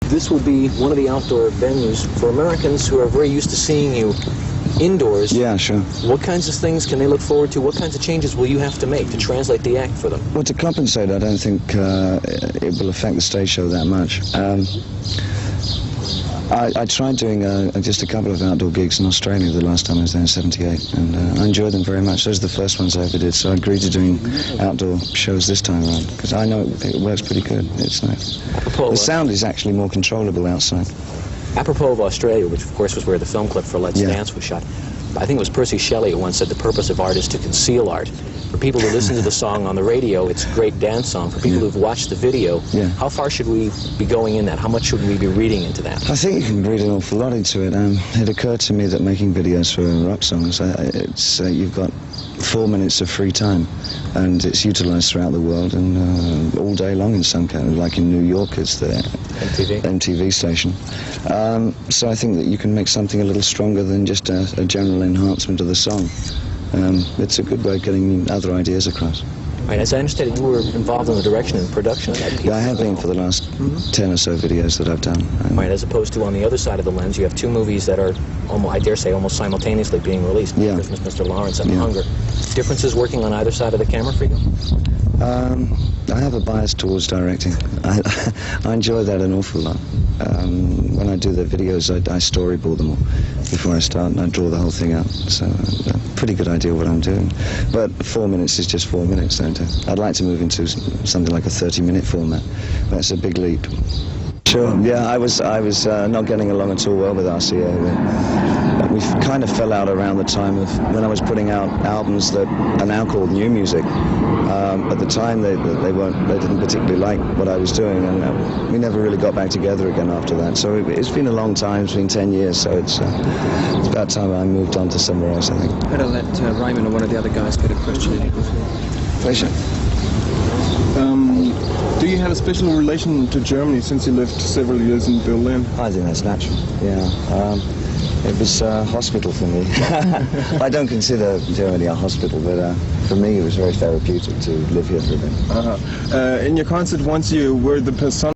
This will be one of the outdoor venues for Americans who are very used to seeing you indoors. Yeah, sure. What kinds of things can they look forward to? What kinds of changes will you have to make to translate the act for them? Well, to compensate, I don't think it will affect the stage show that much. I tried doing just a couple of outdoor gigs in Australia the last time I was there in '78, and I enjoyed them very much. Those are the first ones I ever did, so I agreed to doing outdoor shows this time around, because I know it works pretty good. It's nice. The sound is actually more controllable outside. Apropos of Australia, which of course was where the film clip for Let's Dance was shot, I think it was Percy Shelley who once said the purpose of art is to conceal art. For people who listen to the song on the radio, it's a great dance song. For people who've watched the video, how far should we be going in that? How much should we be reading into that? I think you can read an awful lot into it. It occurred to me that making videos for rock songs, you've got 4 minutes of free time, and it's utilized throughout the world and all day long in some kind of, like in New York, it's the MTV station. So I think that you can make something a little stronger than just a general enhancement of the song. It's a good way of getting other ideas across. Right, as I understand it, you were involved in the direction and production of that piece. Yeah, I have been for the last 10 or so videos that I've done. Right, as opposed to on the other side of the lens, you have two movies that are, I dare say, almost simultaneously being released. Christmas, Mr. Lawrence, and Hunger. Differences working on either side of the camera for you? I have a bias towards directing. I enjoy that an awful lot. When I do the videos, I storyboard them all before I start, and I draw the whole thing out. So a pretty good idea what I'm doing. But 4 minutes is just 4 minutes, don't it? I'd like to move into something like a 30-minute format. That's a big leap. Sure. Yeah, I was not getting along at all well with RCA. We kind of fell out around the time of when I was putting out albums that are now called new music. At the time, they didn't particularly like what I was doing, and we never really got back together again after that. So it's been a long time. It's been 10 years, so it's about time I moved on to somewhere else, I think. Better let Raymond or one of the other guys get a question in. Pleasure. Do you have a special relation to Germany since you lived several years in Berlin? I think that's natural, yeah. It was a hospital for me. I don't consider Germany a hospital, but for me it was very therapeutic to live here for a bit. In your concert once you were the persona